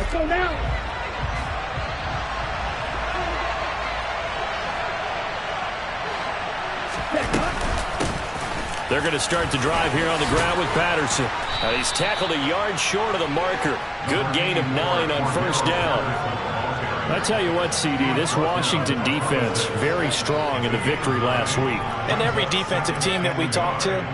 Let's go now. They're going to start the drive here on the ground with Patterson. He's tackled a yard short of the marker. Good gain of 9 on first down. I tell you what, CD, this Washington defense, very strong in the victory last week. And every defensive team that we talk to,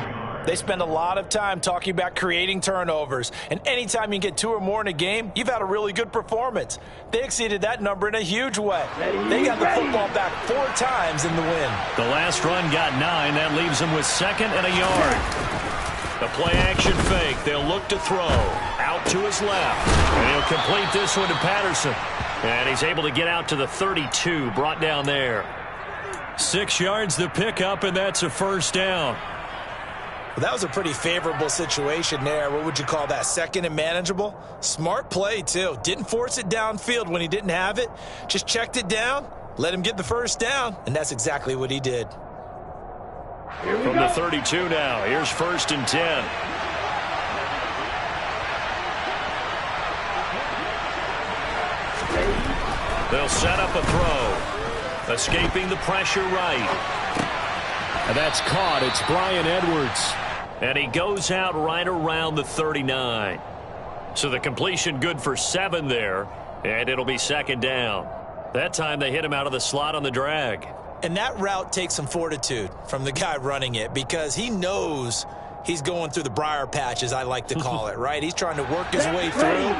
they spend a lot of time talking about creating turnovers. And anytime you get 2 or more in a game, you've had a really good performance. They exceeded that number in a huge way. They got the football back 4 times in the win. The last run got 9. That leaves them with 2nd and a yard. The play action fake. They'll look to throw. Out to his left. And he'll complete this one to Patterson. And he's able to get out to the 32. Brought down there. 6 yards the pickup, and that's a first down. Well, that was a pretty favorable situation there. What would you call that? 2nd and manageable? Smart play, too. Didn't force it downfield when he didn't have it. Just checked it down, let him get the first down, and that's exactly what he did. From the 32 now, here's 1st and 10. They'll set up a throw. Escaping the pressure right. And that's caught. It's Bryan Edwards. And he goes out right around the 39. So the completion good for 7 there. And it'll be 2nd down. That time they hit him out of the slot on the drag. And that route takes some fortitude from the guy running it, because he knows he's going through the briar patch, as I like to call it, right? He's trying to work his way through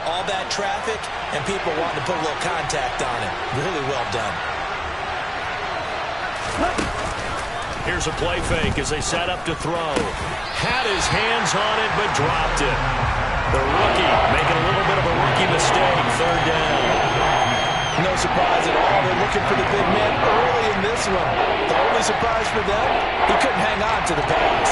all that traffic, and people wanting to put a little contact on it. Really well done. Here's a play fake as they set up to throw. Had his hands on it, but dropped it. The rookie making a little bit of a rookie mistake. 3rd down. No surprise at all. They're looking for the big man early in this one. The only surprise for them, he couldn't hang on to the pass.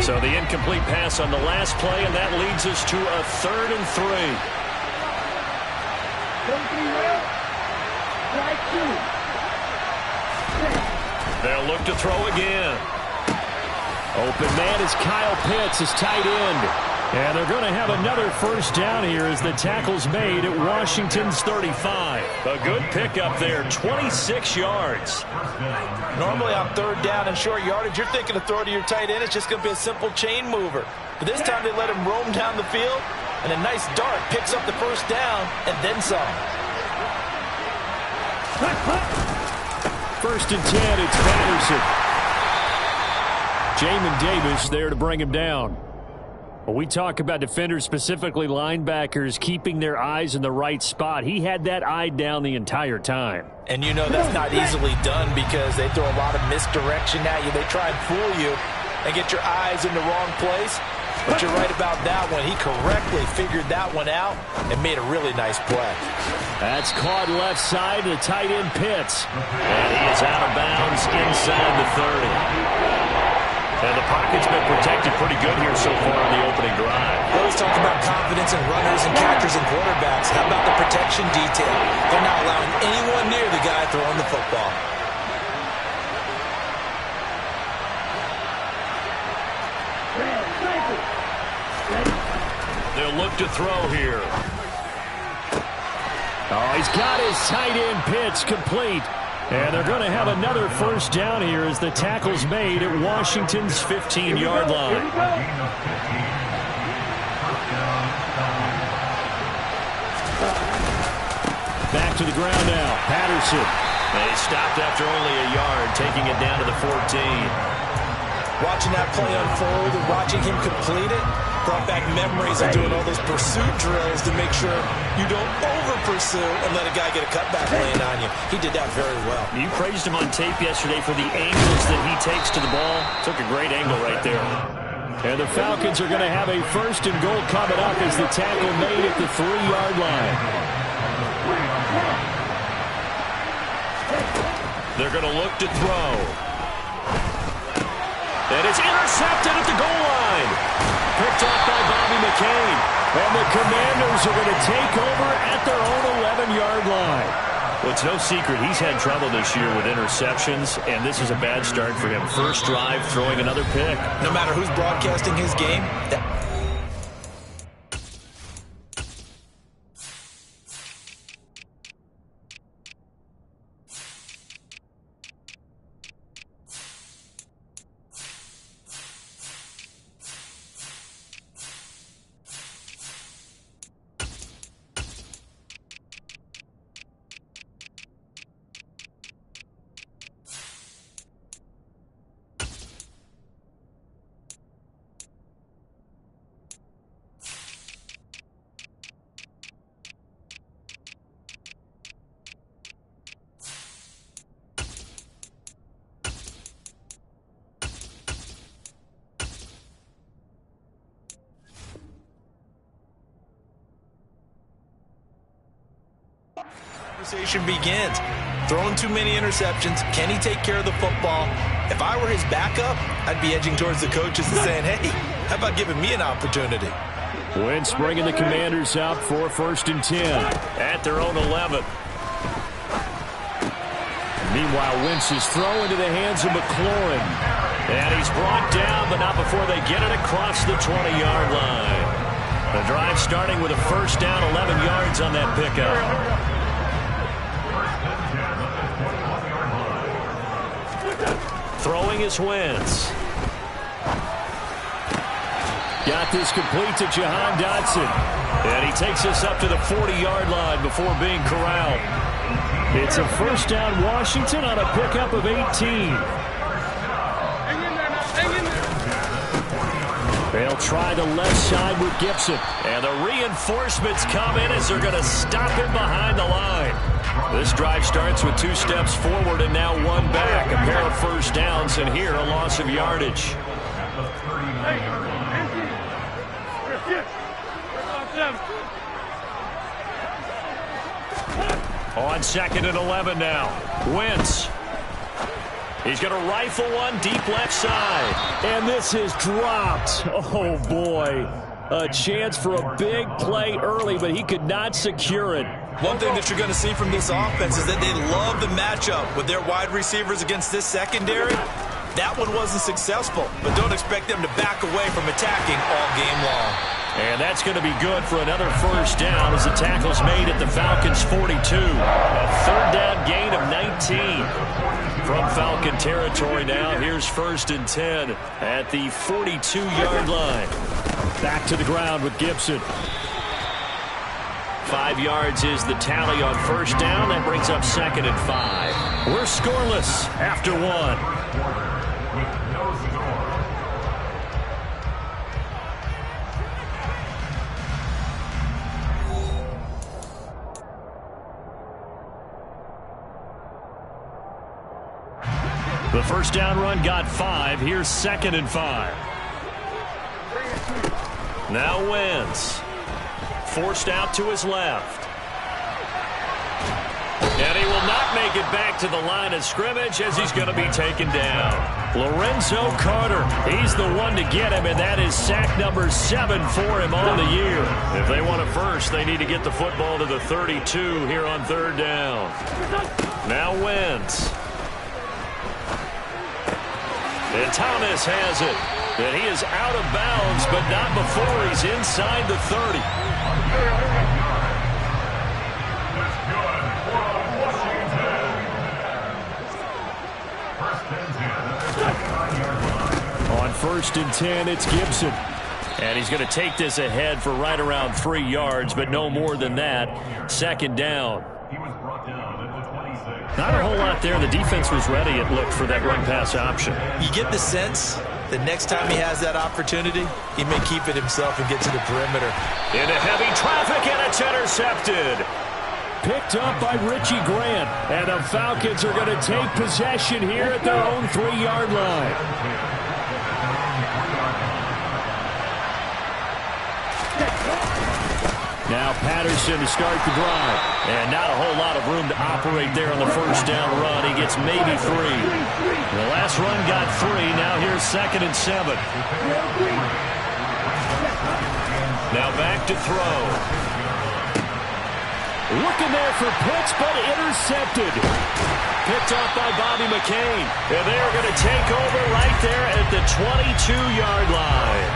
So the incomplete pass on the last play, and that leads us to a 3rd and 3. They'll look to throw again. Open man is Kyle Pitts, his tight end. And they're going to have another first down here as the tackle's made at Washington's 35. A good pickup there, 26 yards. Normally on 3rd down and short yardage, you're thinking of throw to your tight end. It's just going to be a simple chain mover. But this time they let him roam down the field, and a nice dart picks up the first down and then some. 1st and 10, it's Patterson. Jamin Davis there to bring him down. When we talk about defenders, specifically linebackers, keeping their eyes in the right spot, he had that eye down the entire time. And you know that's not easily done, because they throw a lot of misdirection at you. They try and fool you and get your eyes in the wrong place. But you're right about that one. He correctly figured that one out and made a really nice play. That's caught left side, the tight end Pitts. And he is out of bounds inside the 30. And the pocket's been protected pretty good here so far in the opening drive. We always talk about confidence in runners and catchers and quarterbacks. How about the protection detail? They're not allowing anyone near the guy throwing the football. They'll look to throw here. Oh, he's got his tight end Pitts complete. And they're going to have another first down here as the tackle's made at Washington's 15-yard line. Back to the ground now. Patterson. And he stopped after only a yard, taking it down to the 14. Watching that play unfold and watching him complete it brought back memories of doing all those pursuit drills to make sure you don't over-pursue and let a guy get a cutback lane on you. He did that very well. You praised him on tape yesterday for the angles that he takes to the ball. Took a great angle right there. And the Falcons are going to have a 1st and goal coming up as the tackle made at the 3-yard line. They're going to look to throw. And it's intercepted at the goal line. Picked off by Bobby McCain. And the Commanders are going to take over at their own 11-yard line. Well, it's no secret he's had trouble this year with interceptions, and this is a bad start for him. First drive, throwing another pick. No matter who's broadcasting his game, conversation begins. Throwing too many interceptions. Can he take care of the football? If I were his backup, I'd be edging towards the coaches and saying, hey, how about giving me an opportunity? Wentz bringing the Commanders out for 1st and 10 at their own 11. Meanwhile, Wentz's throw into the hands of McLaurin. And he's brought down, but not before they get it across the 20-yard line. The drive starting with a first down, 11 yards on that pickup. Throwing is Wentz. Got this complete to Jahan Dotson. And he takes us up to the 40-yard line before being corralled. It's a first down, Washington, on a pickup of 18. They'll try the left side with Gibson. And the reinforcements come in as they're going to stop him behind the line. This drive starts with 2 steps forward and now 1 back. A pair of first downs, and here a loss of yardage. On 2nd and 11 now. Wentz. He's going to rifle one deep left side. And this is dropped. Oh, boy. A chance for a big play early, but he could not secure it. One thing that you're going to see from this offense is that they love the matchup with their wide receivers against this secondary. That one wasn't successful, but don't expect them to back away from attacking all game long. And that's going to be good for another first down as the tackle's made at the Falcons' 42. A 3rd down gain of 19. From Falcon territory now, here's 1st and 10 at the 42-yard line. Back to the ground with Gibson. 5 yards is the tally on first down. That brings up 2nd and 5. We're scoreless after 1. The first down run got 5. Here's 2nd and 5. Now Wentz. Forced out to his left. And he will not make it back to the line of scrimmage as he's going to be taken down. Lorenzo Carter, he's the one to get him, and that is sack number 7 for him on the year. If they want a first, they need to get the football to the 32 here on 3rd down. Now Wentz. And Thomas has it. And he is out of bounds, but not before he's inside the 30. On 1st and 10, it's Gibson. And he's going to take this ahead for right around 3 yards, but no more than that. 2nd down. Not a whole lot there. The defense was ready, it looked, for that run-pass option. You get the sense that next time he has that opportunity, he may keep it himself and get to the perimeter. Into heavy traffic, and it's intercepted. Picked up by Richie Grant. And the Falcons are going to take possession here at their own 3-yard line. Now Patterson to start the drive. And not a whole lot of room to operate there on the first down run. He gets maybe 3. The last run got 3. Now here's 2nd and 7. Now back to throw. Looking there for Pitts, but intercepted. Picked off by Bobby McCain. And they're going to take over right there at the 22-yard line.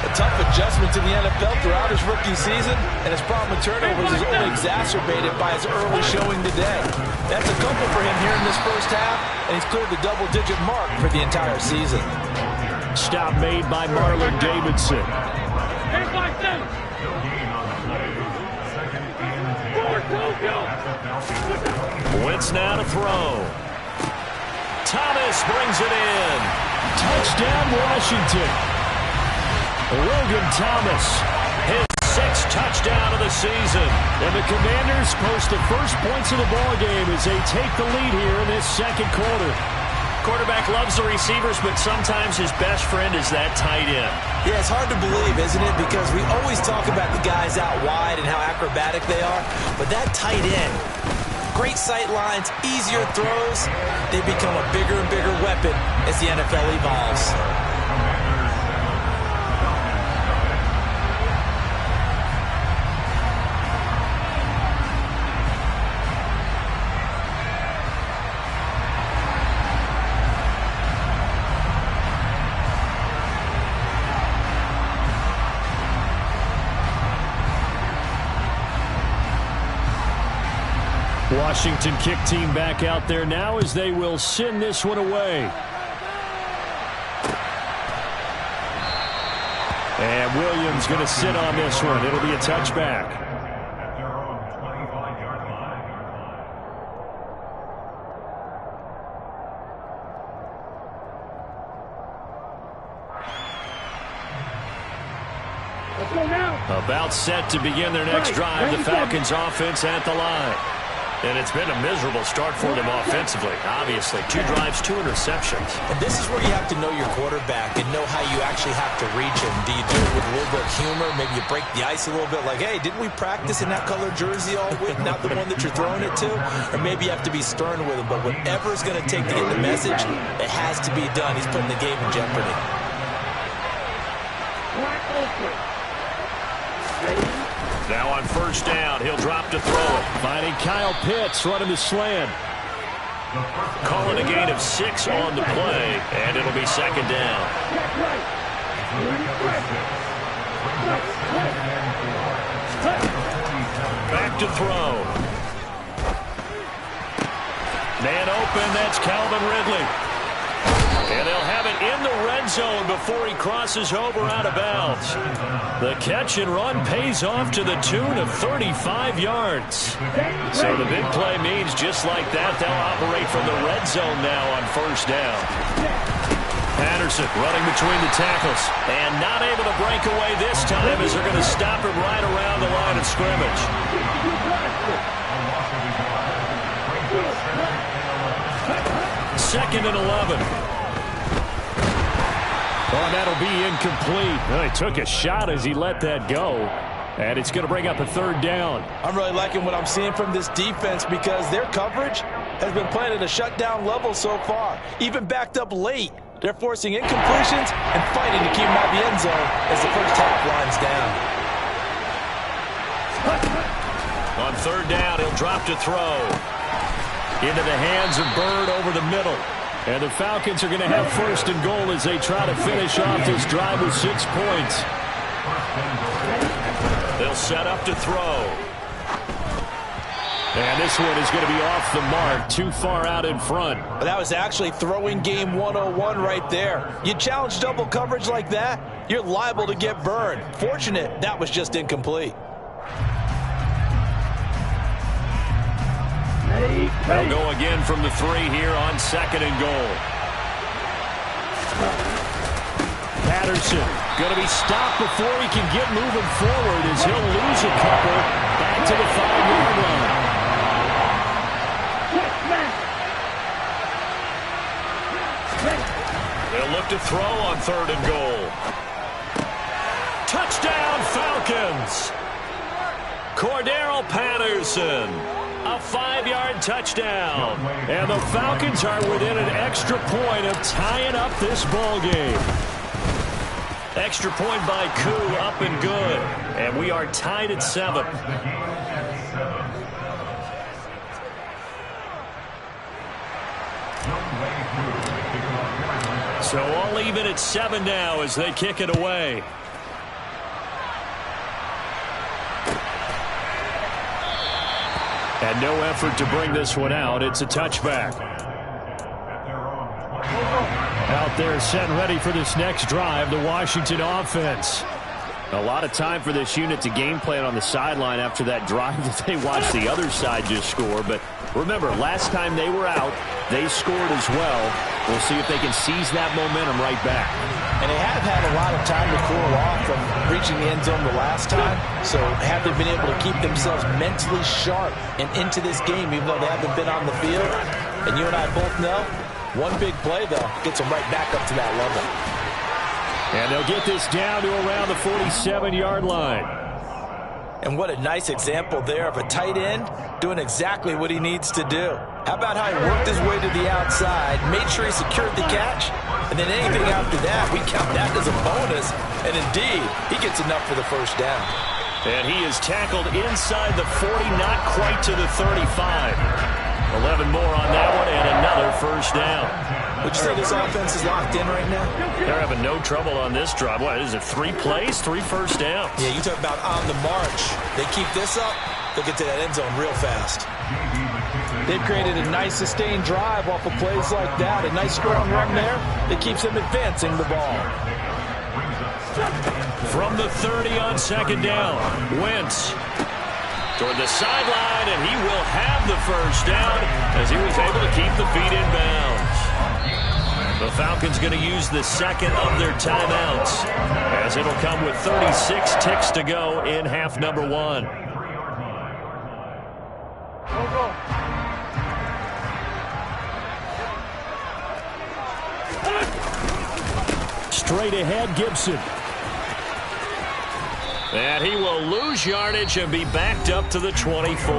A tough adjustment to the NFL throughout his rookie season, and his problem with turnovers is only exacerbated by his early showing today. That's a couple for him here in this first half, and he's cleared the double-digit mark for the entire season. Stop made by Marlon Davidson. Wentz now to throw. Thomas brings it in. Touchdown, Washington. Logan Thomas, his 6th touchdown of the season. And the Commanders post the first points of the ballgame as they take the lead here in this second quarter. Quarterback loves the receivers, but sometimes his best friend is that tight end. Yeah, it's hard to believe, isn't it? Because we always talk about the guys out wide and how acrobatic they are. But that tight end, great sight lines, easier throws, they become a bigger and bigger weapon as the NFL evolves. Washington kick team back out there now as they will send this one away. And Williams going to sit on this one. It'll be a touchback. About set to begin their next drive. The Falcons offense at the line. And it's been a miserable start for them offensively, obviously. 2 drives, 2 interceptions. And this is where you have to know your quarterback and know how you actually have to reach him. Do you do it with a little bit of humor? Maybe you break the ice a little bit like, hey, didn't we practice in that color jersey all week, not the one that you're throwing it to? Or maybe you have to be stern with him. But whatever it's going to take to get the message, it has to be done. He's putting the game in jeopardy. Now on first down, he'll drop to throw it. Finding Kyle Pitts running the slant. Calling a gain of 6 on the play, and it'll be second down. Back to throw. Man open, that's Calvin Ridley. And they'll have it in the red zone before he crosses over out of bounds. The catch and run pays off to the tune of 35 yards. So the big play means just like that, they'll operate from the red zone now on first down. Patterson running between the tackles and not able to break away this time as they're going to stop him right around the line of scrimmage. Second and 11. Oh, that'll be incomplete. Well, he took a shot as he let that go. And it's going to bring up a third down. I'm really liking what I'm seeing from this defense because their coverage has been playing at a shutdown level so far. Even backed up late. They're forcing incompletions and fighting to keep them out of the end zone as the first half winds down. On third down, he'll drop to throw. Into the hands of Bird over the middle. And the Falcons are going to have first and goal as they try to finish off this drive with 6 points. They'll set up to throw. And this one is going to be off the mark, too far out in front. That was actually throwing game 101 right there. You challenge double coverage like that, you're liable to get burned. Fortunate that was just incomplete. They'll go again from the 3 here on second and goal. Patterson going to be stopped before he can get moving forward as he'll lose a couple back to the 5-yard line. They'll look to throw on third and goal. Touchdown Falcons! Cordero Patterson. A 5-yard touchdown. And the Falcons are within an extra point of tying up this ball game. Extra point by Koo, up and good. And we are tied at 7. So all even at 7 now as they kick it away. And no effort to bring this one out. It's a touchback. Out there set and ready for this next drive, the Washington offense. A lot of time for this unit to game plan on the sideline after that drive that they watched the other side just score. But remember, last time they were out, they scored as well. We'll see if they can seize that momentum right back. And they have had a lot of time to cool off from reaching the end zone the last time. So have they been able to keep themselves mentally sharp and into this game, even though they haven't been on the field? And you and I both know, one big play, though, gets them right back up to that level. And they'll get this down to around the 47-yard line. And what a nice example there of a tight end doing exactly what he needs to do. How about how he worked his way to the outside, made sure he secured the catch, and then anything after that, we count that as a bonus. And indeed, he gets enough for the first down. And he is tackled inside the 40, not quite to the 35. 11 more on that one, and another first down. Would you say this offense is locked in right now? They're having no trouble on this drive. What is it, 3 plays, 3 first downs? Yeah, you talk about on the march. They keep this up, they'll get to that end zone real fast. They've created a nice sustained drive off of plays like that. A nice strong run there that keeps them advancing the ball. From the 30 on second down, Wentz toward the sideline, and he will have the first down as he was able to keep the feet in bounds. The Falcons going to use the second of their timeouts as it'll come with 36 ticks to go in half number 1. Straight ahead, Gibson. And he will lose yardage and be backed up to the 24.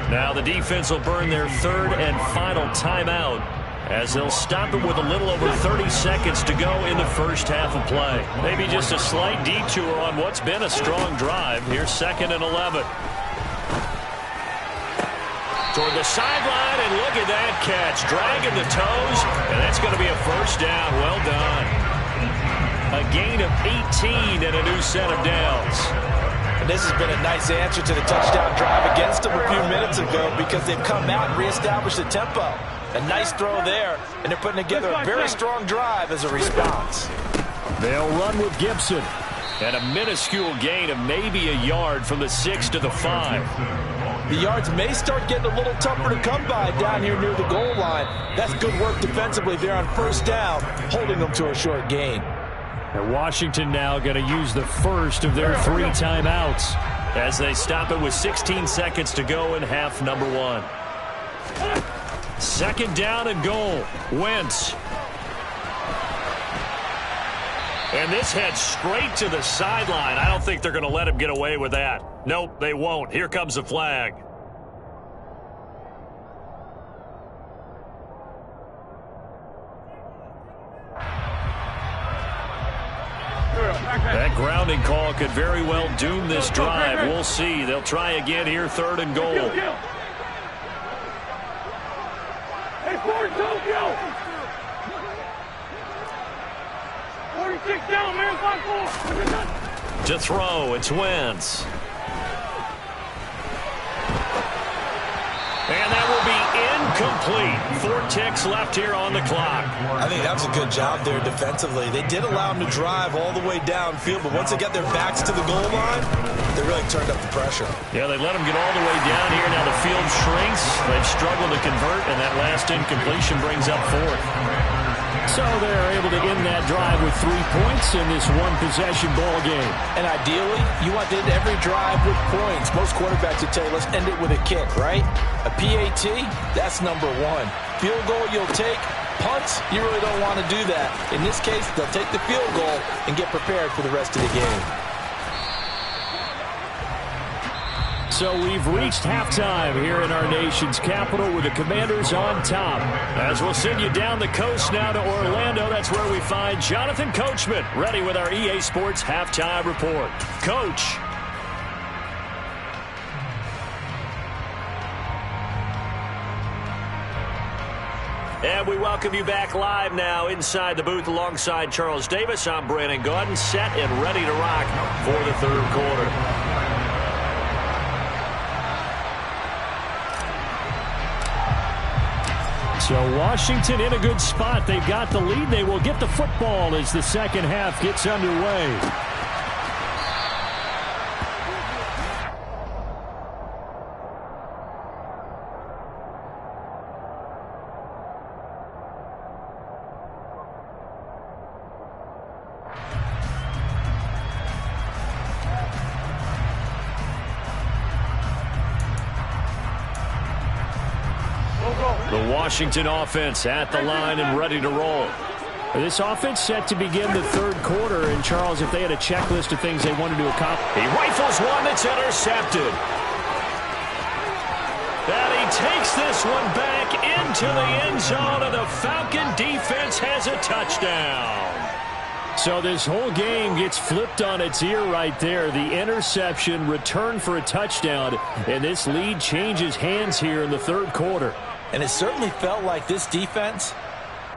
Now the defense will burn their third and final timeout as they'll stop it with a little over 30 seconds to go in the first half of play. Maybe just a slight detour on what's been a strong drive. Here's 2nd and 11. Toward the sideline, and look at that catch. Dragging the toes, and that's going to be a first down. Well done. A gain of 18 and a new set of downs. And this has been a nice answer to the touchdown drive against them a few minutes ago because they've come out and reestablished the tempo. A nice throw there, and they're putting together a very strong drive as a response. They'll run with Gibson. And a minuscule gain of maybe a yard from the 6 to the 5. The yards may start getting a little tougher to come by down here near the goal line. That's good work defensively there on first down, holding them to a short gain. And Washington now going to use the first of their 3 timeouts as they stop it with 16 seconds to go in half number 1. 2nd down and goal. Wentz. And this heads straight to the sideline. I don't think they're going to let him get away with that. Nope, they won't. Here comes the flag. That grounding call could very well doom this drive. We'll see. They'll try again here, 3rd and goal. Hey, 4-2, 46 down, man, 5-4. To throw, it's Wentz. And that will be incomplete. 4 ticks left here on the clock. I think that was a good job there defensively. They did allow them to drive all the way downfield, but once they got their backs to the goal line, they really turned up the pressure. Yeah, they let them get all the way down here. Now the field shrinks. They've struggled to convert, and that last incompletion brings up 4th. So they're able to end that drive with 3 points in this one-possession ball game. And ideally, you want to end every drive with points. Most quarterbacks would tell you, let's end it with a kick, right? A PAT, that's number 1. Field goal you'll take. Punts, you really don't want to do that. In this case, they'll take the field goal and get prepared for the rest of the game. So we've reached halftime here in our nation's capital with the Commanders on top. As we'll send you down the coast now to Orlando, that's where we find Jonathan Coachman, ready with our EA Sports Halftime Report. Coach. And we welcome you back live now inside the booth alongside Charles Davis. I'm Brandon Gaudin, set and ready to rock for the third quarter. So Washington in a good spot. They've got the lead. They will get the football as the second half gets underway. The Washington offense at the line and ready to roll. This offense set to begin the third quarter. And, Charles, if they had a checklist of things they wanted to accomplish. He rifles one that's intercepted. And he takes this one back into the end zone, and the Falcon defense has a touchdown. So this whole game gets flipped on its ear right there. The interception, return for a touchdown, and this lead changes hands here in the third quarter. And it certainly felt like this defense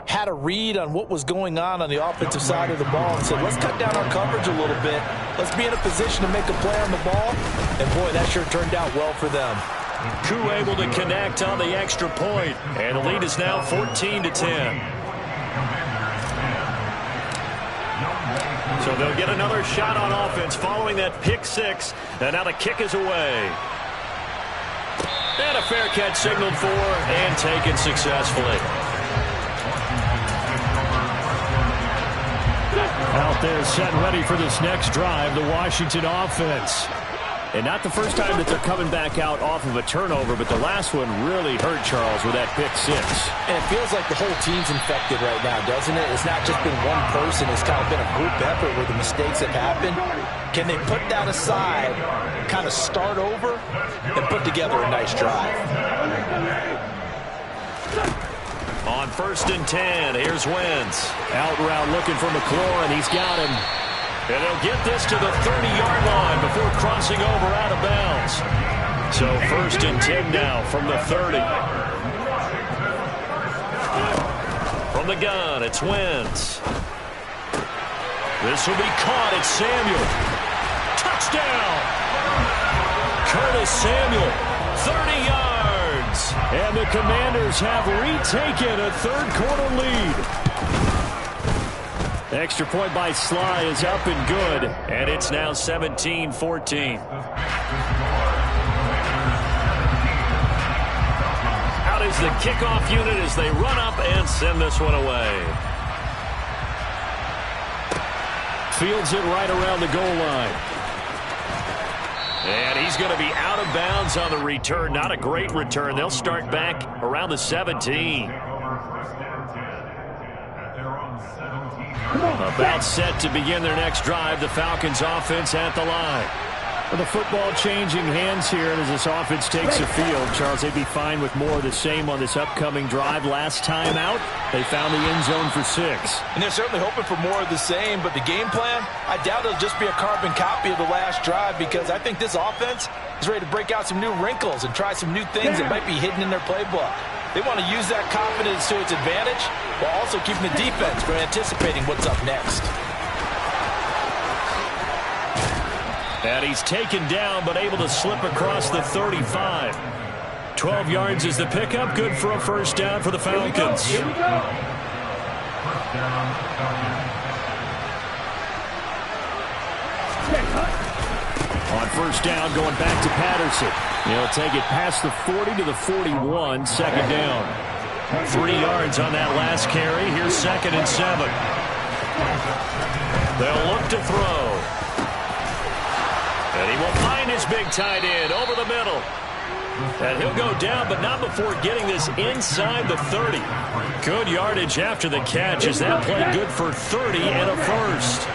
had a read on what was going on the offensive side of the ball and said, let's cut down our coverage a little bit. Let's be in a position to make a play on the ball. And, boy, that sure turned out well for them. Koo able to connect on the extra point, and the lead is now 14-10. So they'll get another shot on offense following that pick six, and now the kick is away. And a fair catch signaled for and taken successfully. Out there set and ready for this next drive, the Washington offense. And not the first time that they're coming back out off of a turnover, but the last one really hurt, Charles, with that pick six. And it feels like the whole team's infected right now, doesn't it? It's not just been one person. It's kind of been a group effort where the mistakes have happened. Can they put that aside, kind of start over, and put together a nice drive? On 1st and 10, here's Wentz. Out route looking for McLaurin, and he's got him. And he'll get this to the 30-yard line before crossing over out of bounds. So 1st and 10 now from the 30. From the gun, it's Wentz. This will be caught. It's Samuel. Touchdown! Curtis Samuel, 30 yards. And the Commanders have retaken a third-quarter lead. Extra point by Sly is up and good. And it's now 17-14. Out is the kickoff unit as they run up and send this one away. Fields it right around the goal line. And he's going to be out of bounds on the return. Not a great return. They'll start back around the 17. About set to begin their next drive. The Falcons offense at the line. Well, the football changing hands here as this offense takes the field. Charles, they'd be fine with more of the same on this upcoming drive. Last time out, they found the end zone for 6. And they're certainly hoping for more of the same, but the game plan, I doubt it'll just be a carbon copy of the last drive, because I think this offense is ready to break out some new wrinkles and try some new things that might be hidden in their playbook. They want to use that confidence to its advantage while also keeping the defense from anticipating what's up next. And he's taken down but able to slip across the 35. 12 yards is the pickup. Good for a first down for the Falcons. Here we go. On first down, going back to Patterson. He'll take it past the 40 to the 41, second down. 3 yards on that last carry. Here's 2nd and 7. They'll look to throw. And he will find his big tight end over the middle. And he'll go down, but not before getting this inside the 30. Good yardage after the catch. Is that play good for 30 and a first?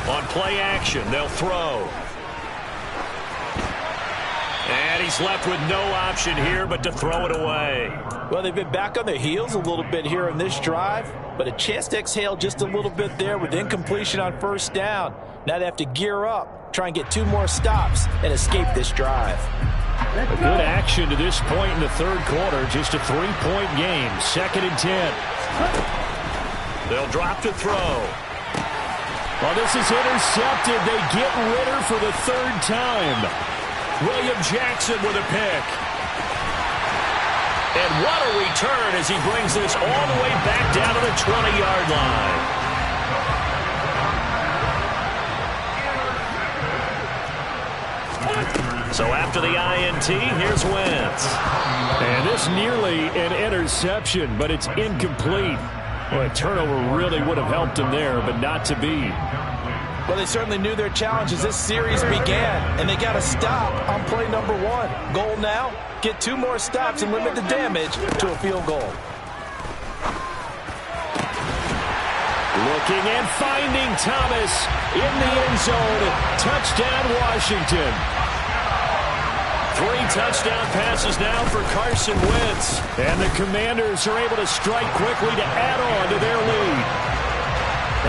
On play action, they'll throw. And he's left with no option here but to throw it away. Well, they've been back on their heels a little bit here in this drive, but a chance to exhale just a little bit there with incompletion on first down. Now they have to gear up, try and get 2 more stops, and escape this drive. A good action to this point in the third quarter. Just a 3-point game. 2nd and 10. They'll drop to throw. Well, this is intercepted. They get Ritter for the 3rd time. William Jackson with a pick. And what a return as he brings this all the way back down to the 20-yard line. So after the INT, here's Wentz. And this nearly an interception, but it's incomplete. Well, a turnover really would have helped him there, but not to be. Well, they certainly knew their challenge as this series began, and they got to stop on play number 1. Goal now, get 2 more stops and limit the damage to a field goal. Looking and finding Thomas in the end zone. Touchdown, Washington. 3 touchdown passes now for Carson Wentz. And the Commanders are able to strike quickly to add on to their lead.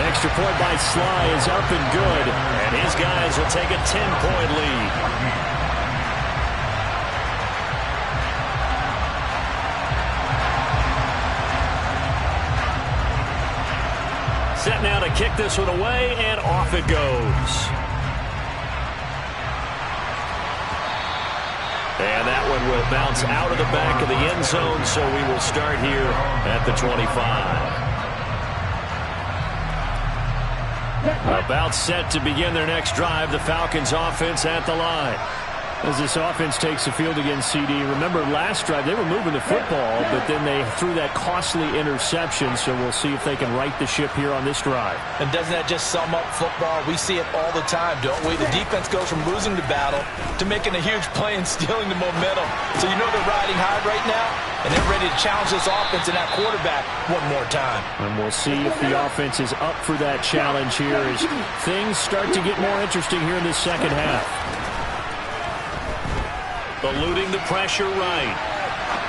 Extra point by Sly is up and good. And his guys will take a 10-point lead. Set now to kick this one away, and off it goes. And that one will bounce out of the back of the end zone, so we will start here at the 25. About set to begin their next drive, the Falcons offense at the line. As this offense takes the field against CD, remember last drive they were moving the football, but then they threw that costly interception, so we'll see if they can right the ship here on this drive. And doesn't that just sum up football? We see it all the time, don't we? The defense goes from losing the battle to making a huge play and stealing the momentum. So you know they're riding high right now, and they're ready to challenge this offense and that quarterback one more time. And we'll see if the offense is up for that challenge here as things start to get more interesting here in this second half. Eluding the pressure right.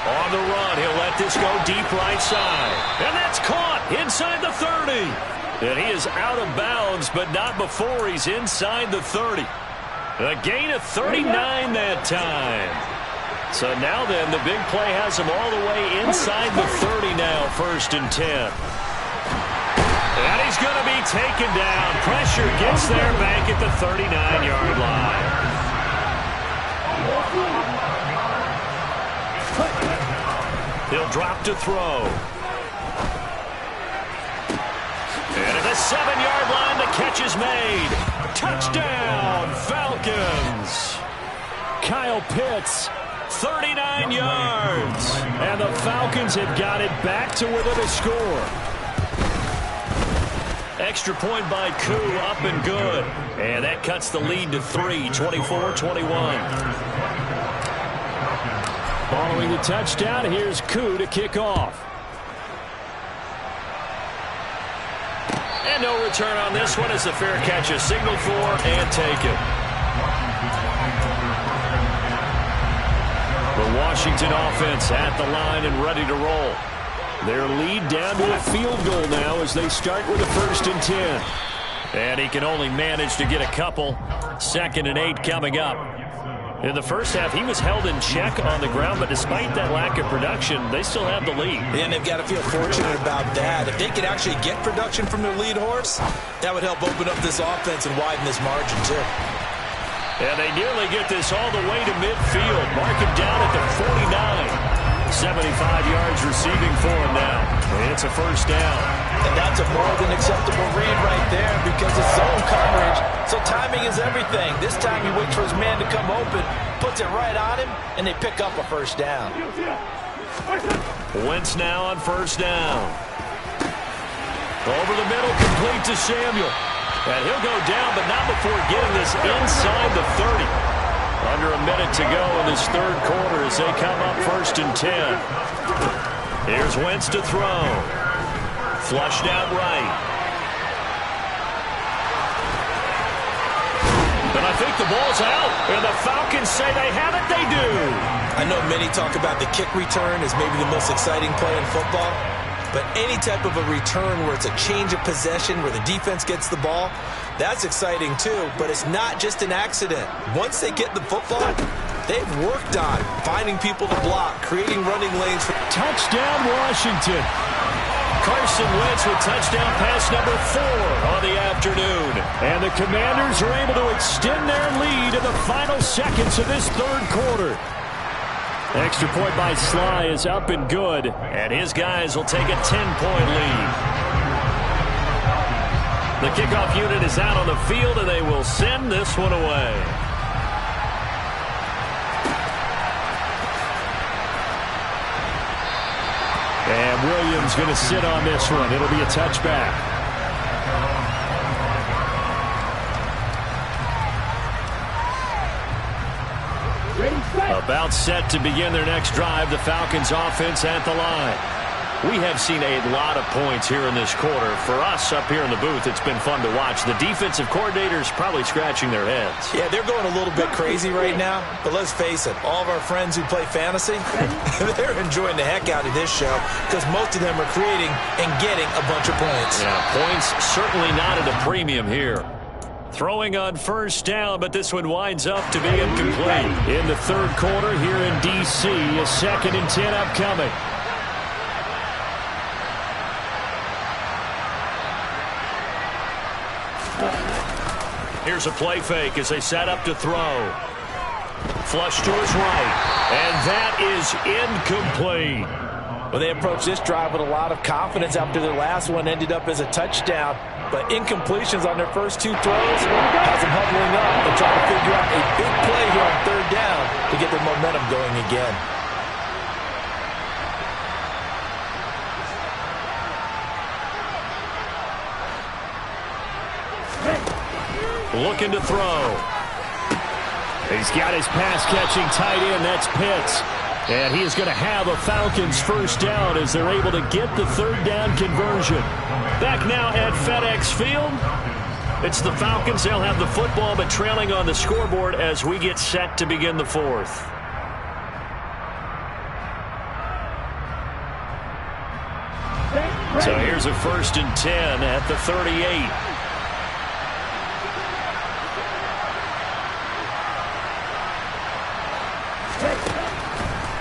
On the run, he'll let this go deep right side. And that's caught inside the 30. And he is out of bounds, but not before he's inside the 30. A gain of 39 that time. So now then, the big play has him all the way inside the 30 now, 1st and 10. And he's going to be taken down. Pressure gets there back at the 39-yard line. He'll drop to throw. And at the 7-yard line, the catch is made. Touchdown, Falcons. Kyle Pitts, 39 yards. and the Falcons have got it back to within a score. Extra point by Koo, up and good. And that cuts the lead to 3, 24-21. Following the touchdown, here's Koo to kick off. And no return on this one as the fair catch is signaled for and taken. The Washington offense at the line and ready to roll. Their lead down to a field goal now as they start with a 1st and 10. And he can only manage to get a couple. 2nd and 8 coming up. In the first half, he was held in check on the ground, but despite that lack of production, they still have the lead. And they've got to feel fortunate about that. If they could actually get production from their lead horse, that would help open up this offense and widen this margin, too. And they nearly get this all the way to midfield. Mark him down at the 49. 75 yards receiving for him now. And it's a 1st down. And that's a more than acceptable read right there because it's zone coverage. So timing is everything. This time he waits for his man to come open, puts it right on him, and they pick up a 1st down. Wentz now on 1st down. Over the middle, complete to Samuel. And he'll go down, but not before getting this inside the 30. Under a minute to go in this 3rd quarter as they come up 1st and 10. Here's Wentz to throw. Flushed out right. And I think the ball's out. And the Falcons say they have it. They do. I know many talk about the kick return as maybe the most exciting play in football. But any type of a return where it's a change of possession, where the defense gets the ball, that's exciting too. But it's not just an accident. Once they get the football, They've worked on finding people to block, creating running lanes. Touchdown, Washington. Carson Wentz with touchdown pass number 4 on the afternoon. And the Commanders are able to extend their lead in the final seconds of this third quarter. Extra point by Sly is up and good. And his guys will take a 10-point lead. The kickoff unit is out on the field, and they will send this one away. And Williams going to sit on this one. It'll be a touchback. About set to begin their next drive. The Falcons offense at the line. We have seen a lot of points here in this quarter. For us up here in the booth, it's been fun to watch. The defensive coordinators probably scratching their heads. Yeah, they're going a little bit crazy right now. But let's face it, all of our friends who play fantasy, they're enjoying the heck out of this show because most of them are creating and getting a bunch of points. Yeah, points certainly not at a premium here. Throwing on first down, but this one winds up to be incomplete. In the third quarter here in D.C., a 2nd and 10 upcoming. Here's a play fake as they set up to throw. Flush to his right, and that is incomplete. Well, they approached this drive with a lot of confidence after their last one ended up as a touchdown. But incompletions on their first 2 throws has them huddling up and trying to figure out a big play here on 3rd down to get their momentum going again. Looking to throw. He's got his pass-catching tight end. That's Pitts. And he is going to have a Falcons first down as they're able to get the 3rd down conversion. Back now at FedEx Field. It's the Falcons. They'll have the football, but trailing on the scoreboard as we get set to begin the 4th. So here's a 1st and 10 at the 38.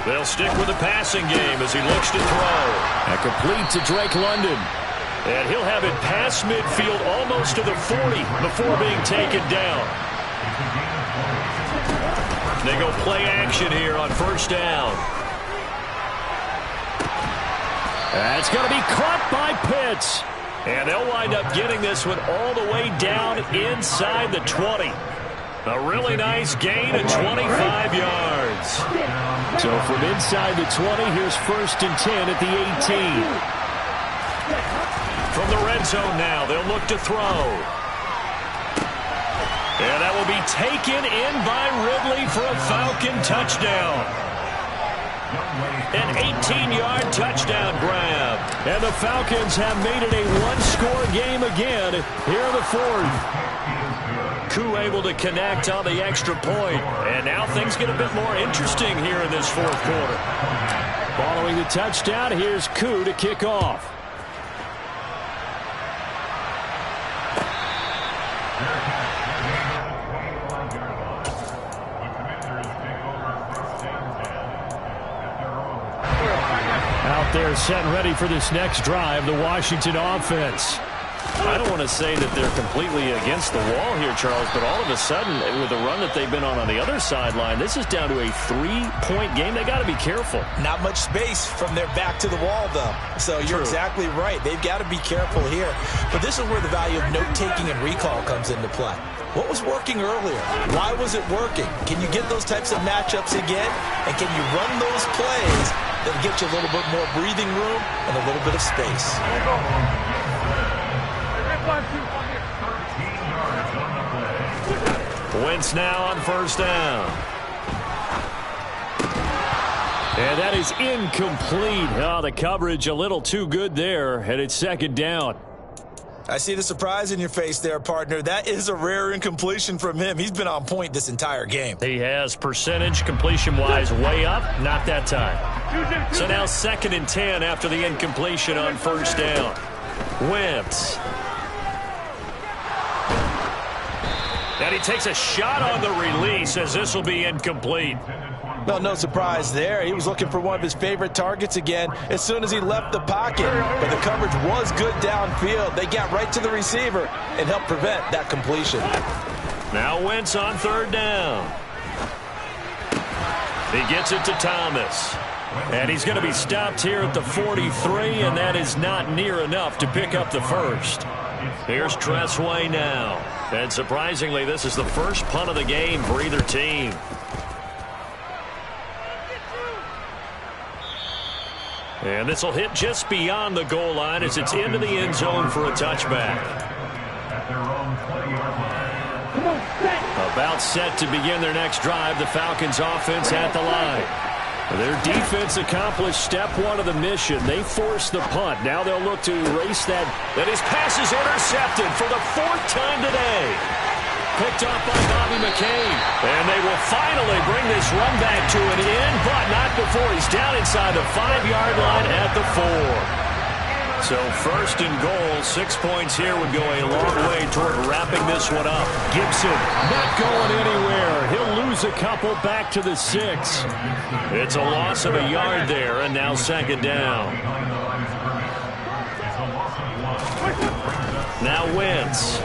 They'll stick with the passing game as he looks to throw. And complete to Drake London. And he'll have it past midfield almost to the 40 before being taken down. They go play action here on first down. That's going to be caught by Pitts. And they'll wind up getting this one all the way down inside the 20. A really nice gain of 25 yards. So from inside the 20, here's 1st and 10 at the 18. From the red zone now, they'll look to throw. And that will be taken in by Ridley for a Falcon touchdown. An 18-yard touchdown grab. And the Falcons have made it a one-score game again here in the 4th. Koo able to connect on the extra point. And now things get a bit more interesting here in this 4th quarter. Following the touchdown, here's Koo to kick off. Out there set and ready for this next drive, the Washington offense. I don't want to say that they're completely against the wall here, Charles, but all of a sudden, with the run that they've been on the other sideline, this is down to a 3-point game. They got to be careful. Not much space from their back to the wall, though. So you're exactly right. They've got to be careful here. But this is where the value of note-taking and recall comes into play. What was working earlier? Why was it working? Can you get those types of matchups again? And can you run those plays that'll get you a little bit more breathing room and a little bit of space? Wentz now on first down. And that is incomplete. Oh, the coverage a little too good there, and it's 2nd down. I see the surprise in your face there, partner. That is a rare incompletion from him. He's been on point this entire game. He has percentage completion-wise way up. Not that time. So now 2nd and 10 after the incompletion on first down. Wentz. And he takes a shot on the release as this will be incomplete. Well, no surprise there. He was looking for one of his favorite targets again as soon as he left the pocket. But the coverage was good downfield. They got right to the receiver and helped prevent that completion. Now Wentz on third down. He gets it to Thomas. And he's going to be stopped here at the 43, and that is not near enough to pick up the first. Here's Tressway now. And surprisingly, this is the first punt of the game for either team. And this will hit just beyond the goal line as it's into the end zone for a touchback. About set to begin their next drive, the Falcons offense at the line. Their defense accomplished step one of the mission. They forced the punt. Now they'll look to erase that. And his pass is intercepted for the fourth time today. Picked up by Bobby McCain. And they will finally bring this run back to an end, but not before he's down inside the 5-yard line at the 4. So first and goal, 6 points here would go a long way toward wrapping this one up. Gibson not going anywhere. He'll lose a couple back to the 6. It's a loss of a yard there, and now second down. Now Wentz.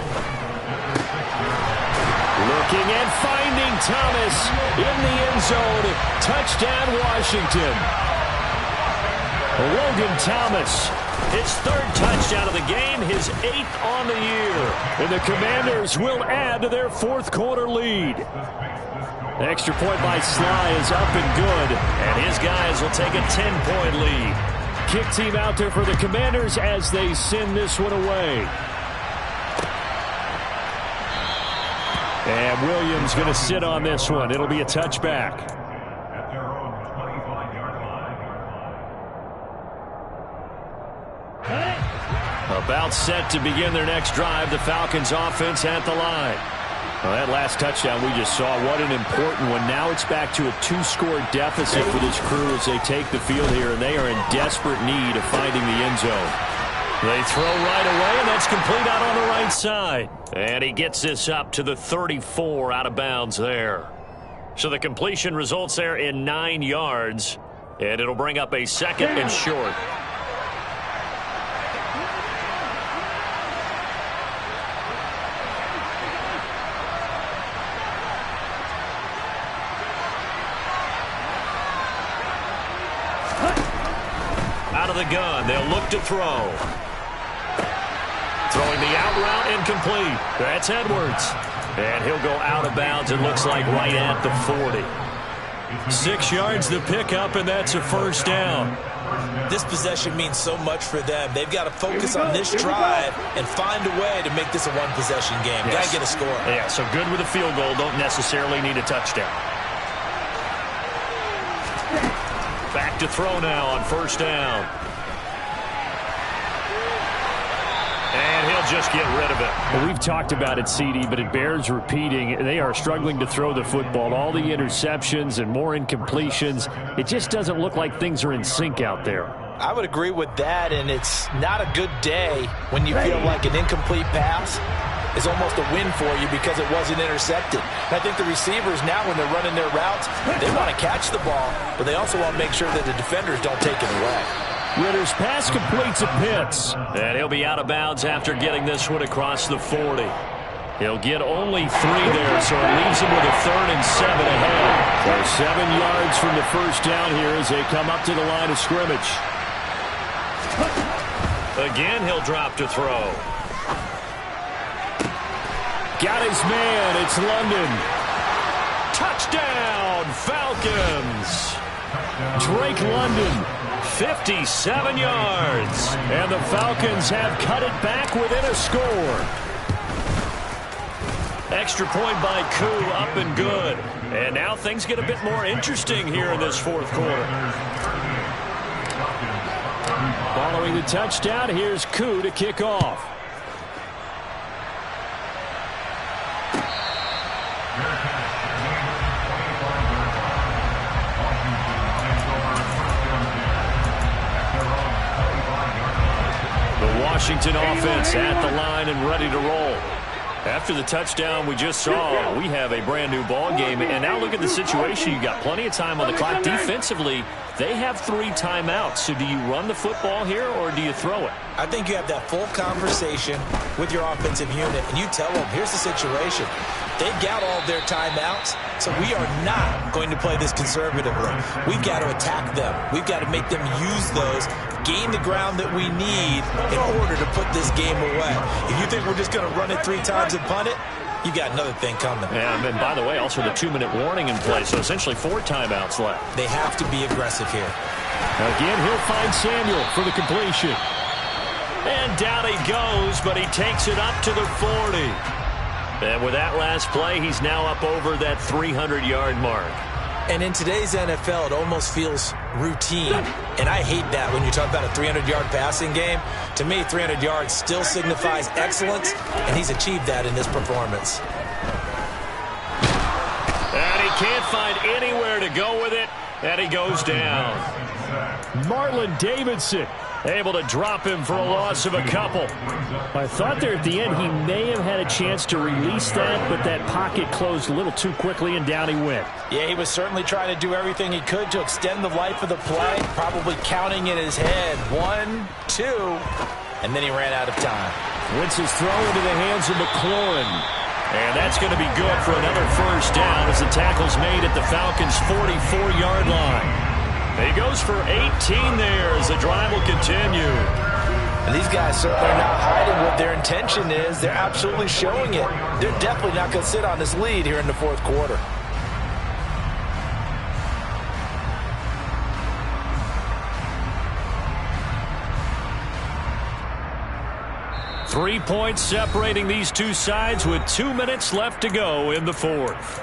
Looking and finding Thomas in the end zone. Touchdown, Washington. Logan Thomas, his third touchdown of the game, his 8th on the year. And the Commanders will add to their fourth quarter lead. Extra point by Sly is up and good. And his guys will take a 10-point lead. Kick team out there for the Commanders as they send this one away. And Williams going to sit on this one. It'll be a touchback. About set to begin their next drive, the Falcons offense at the line. Well, that last touchdown we just saw, what an important one. Now it's back to a 2-score deficit for this crew as they take the field here, and they are in desperate need of finding the end zone. They throw right away, and that's complete out on the right side. And he gets this up to the 34 out of bounds there. So the completion results there in 9 yards, and it'll bring up a second and short. Out of the gun, they'll look to throw. Throwing the out route incomplete. That's Edwards. And he'll go out of bounds, it looks like right at the 40. 6 yards the pickup, and that's a first down. This possession means so much for them. They've got to focus on this drive and find a way to make this a one-possession game. Yes. Got to get a score. Yeah, so good with a field goal. Don't necessarily need a touchdown. Back to throw now on first down. And he'll just get rid of it. Well, we've talked about it, CD, but it bears repeating. They are struggling to throw the football. All the interceptions and more incompletions. It just doesn't look like things are in sync out there. I would agree with that, and it's not a good day when you feel like an incomplete pass is almost a win for you because it wasn't intercepted. And I think the receivers now, when they're running their routes, they want to catch the ball, but they also want to make sure that the defenders don't take it away. Ritter's pass completes a Pitts. And he'll be out of bounds after getting this one across the 40. He'll get only 3 there, so it leaves him with a 3rd and 7 ahead. So 7 yards from the first down here as they come up to the line of scrimmage. Again, he'll drop to throw. Got his man. It's London. Touchdown, Falcons. Drake London. 57 yards. And the Falcons have cut it back within a score. Extra point by Koo, up and good. And now things get a bit more interesting here in this fourth quarter. Following the touchdown, here's Koo to kick off. The Washington offense at the line and ready to roll. After the touchdown we just saw, we have a brand new ball game. And now look at the situation. You got plenty of time on the clock. Defensively, they have 3 timeouts. So do you run the football here or do you throw it? I think you have that full conversation with your offensive unit, and you tell them, here's the situation. They've got all their timeouts, so we are not going to play this conservatively. We've got to attack them. We've got to make them use those, gain the ground that we need in order to put this game away. If you think we're just going to run it 3 times and punt it, you got another thing coming. And by the way, also the 2-minute warning in place, so essentially 4 timeouts left. They have to be aggressive here. Again, he'll find Samuel for the completion. And down he goes, but he takes it up to the 40. And with that last play, he's now up over that 300-yard mark. And in today's NFL, it almost feels routine. And I hate that when you talk about a 300-yard passing game. To me, 300 yards still signifies excellence, and he's achieved that in this performance. And he can't find anywhere to go with it, and he goes down. Marlon Davidson able to drop him for a loss of a couple. I thought there at the end he may have had a chance to release that, but that pocket closed a little too quickly, and down he went. Yeah, he was certainly trying to do everything he could to extend the life of the play, probably counting in his head 1, 2, and then he ran out of time. Wentz's throw into the hands of McLaurin. And that's going to be good for another first down as the tackle's made at the Falcons' 44-yard line. He goes for 18 there as the drive will continue. And these guys certainly are not hiding what their intention is. They're absolutely showing it. They're definitely not going to sit on this lead here in the 4th quarter. Three points separating these two sides with 2 minutes left to go in the 4th.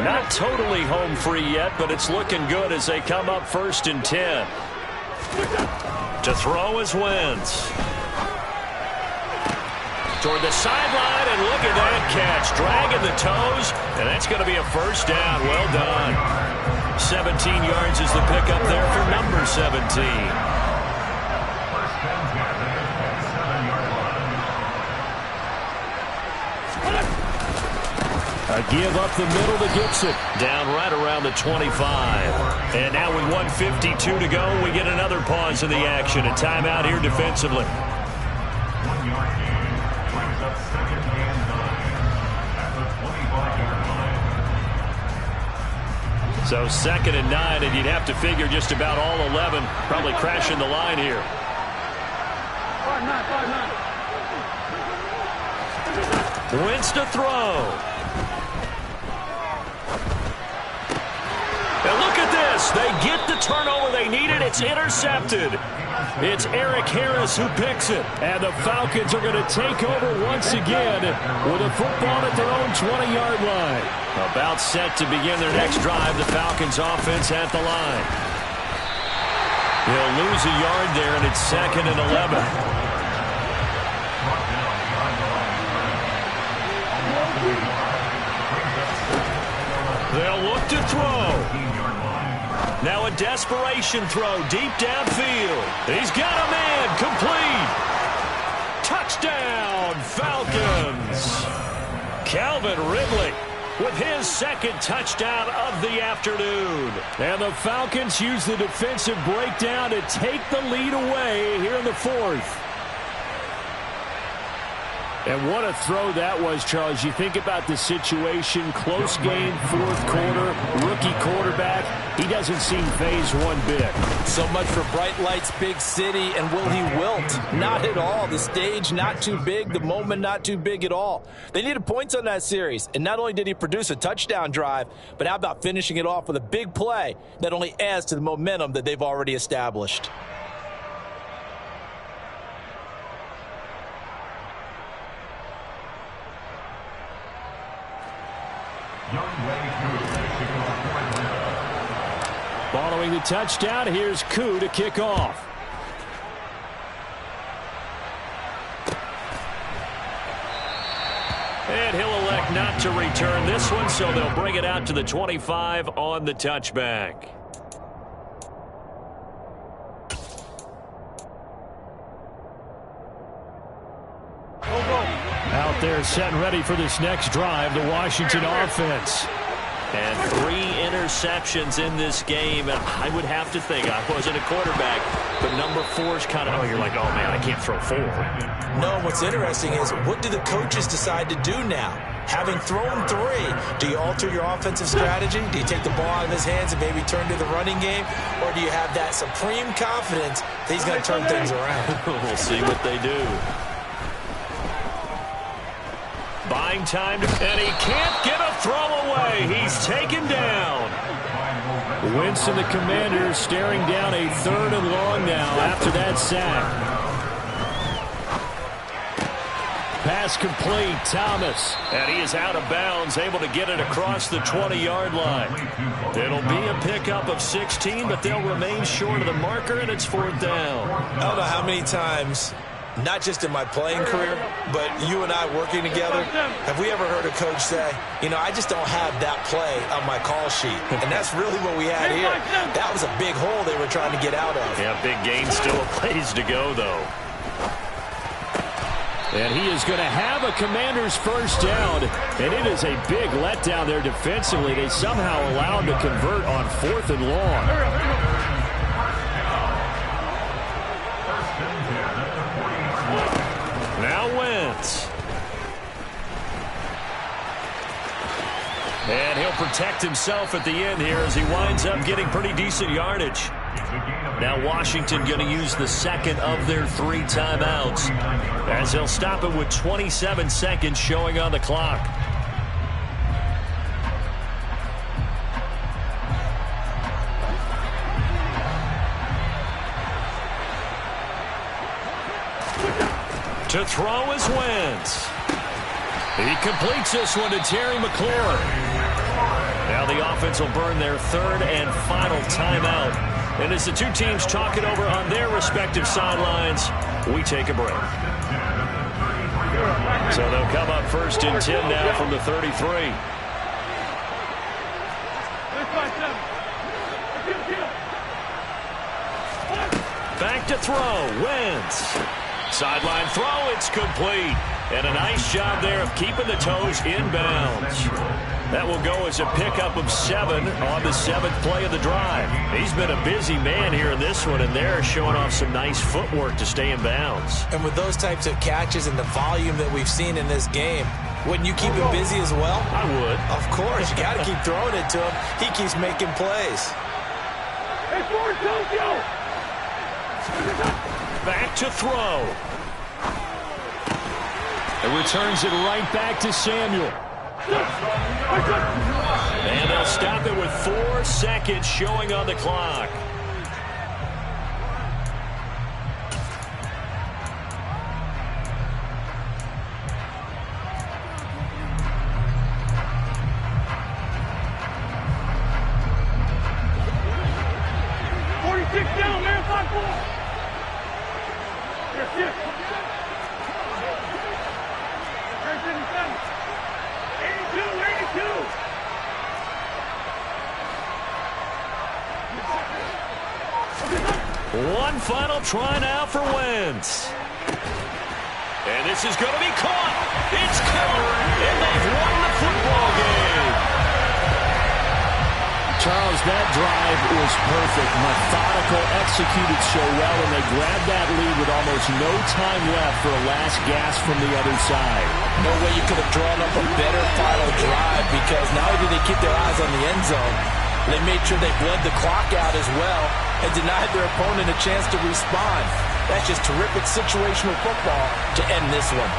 Not totally home free yet, but it's looking good as they come up 1st and 10. To throw is Wentz. Toward the sideline, and look at that catch. Dragging the toes, and that's going to be a first down. Well done. 17 yards is the pickup there for number 17. A give up the middle to Gibson. Down right around the 25. And now with 1:52 to go, we get another pause in the action. A timeout here defensively. 1 yard gain. Brings up 2nd and 9 at the 25-yard line. So 2nd and 9, and you'd have to figure just about all 11 probably crashing the line here. 5-9. Wentz to throw. And look at this. They get the turnover they needed. It's intercepted. It's Eric Harris who picks it. And the Falcons are going to take over once again with a football at their own 20-yard line. About set to begin their next drive. The Falcons offense at the line. They'll lose a yard there, and it's 2nd and 11. They'll look to throw. Now a desperation throw deep downfield. He's got a man. Complete. Touchdown, Falcons. Calvin Ridley with his 2nd touchdown of the afternoon. And the Falcons use the defensive breakdown to take the lead away here in the 4th. And what a throw that was, Charles. You think about the situation, close game, 4th quarter, rookie quarterback. He doesn't seem phased one bit. So much for bright lights, big city, and will he wilt? Not at all. The stage not too big, the moment not too big at all. They needed points on that series, and not only did he produce a touchdown drive, but how about finishing it off with a big play that only adds to the momentum that they've already established. Following the touchdown, here's Koo to kick off. And he'll elect not to return this one, so they'll bring it out to the 25 on the touchback. They're set and ready for this next drive, the Washington offense. And 3 interceptions in this game. And I would have to think, I wasn't a quarterback, but number 4 is kind of, you're like, oh, man, I can't throw 4. No, what's interesting is what do the coaches decide to do now? Having thrown 3, do you alter your offensive strategy? Do you take the ball out of his hands and maybe turn to the running game? Or do you have that supreme confidence that he's going to turn things around? We'll see what they do. Buying time, and he can't get a throw away. He's taken down. Wentz and the Commanders staring down a 3rd and long now after that sack. Pass complete, Thomas. And he is out of bounds, able to get it across the 20-yard line. It'll be a pickup of 16, but they'll remain short of the marker, and it's 4th down. I don't know how many times, not just in my playing career, but you and I working together, have we ever heard a coach say, you know, I just don't have that play on my call sheet. And that's really what we had here. That was a big hole they were trying to get out of. Yeah, big gain, still a ways to go, though. And he is going to have a Commanders first down, and it is a big letdown there defensively. They somehow allowed him to convert on 4th and long. Now Wentz. And he'll protect himself at the end here as he winds up getting pretty decent yardage. Now Washington going to use the 2nd of their 3 timeouts as they'll stop it with 27 seconds showing on the clock. To throw is Wentz. He completes this one to Terry McLaurin. Now the offense will burn their 3rd and final timeout. And as the 2 teams talk it over on their respective sidelines, we take a break. So they'll come up 1st and 10 now from the 33. Back to throw, Wentz. Sideline throw, it's complete. And a nice job there of keeping the toes inbounds. That will go as a pickup of 7 on the 7th play of the drive. He's been a busy man here in this one, and they're showing off some nice footwork to stay in bounds. And with those types of catches and the volume that we've seen in this game, wouldn't you keep him busy as well? I would. Of course, you got to keep throwing it to him. He keeps making plays. Hey, forward, Tokyo! Back to throw. It returns it right back to Samuel. And they'll stop it with 4 seconds showing on the clock. Down, man, 5-4. Yes, yes. 82. One final try now for Wentz. And this is going to be caught. It's caught. And they've won the football game. Charles, that drive was perfect. Methodical, executed so well, and they grabbed that lead with almost no time left for a last gasp from the other side. No way you could have drawn up a better final drive, because not only did they keep their eyes on the end zone, they made sure they bled the clock out as well and denied their opponent a chance to respond. That's just terrific situational football to end this one.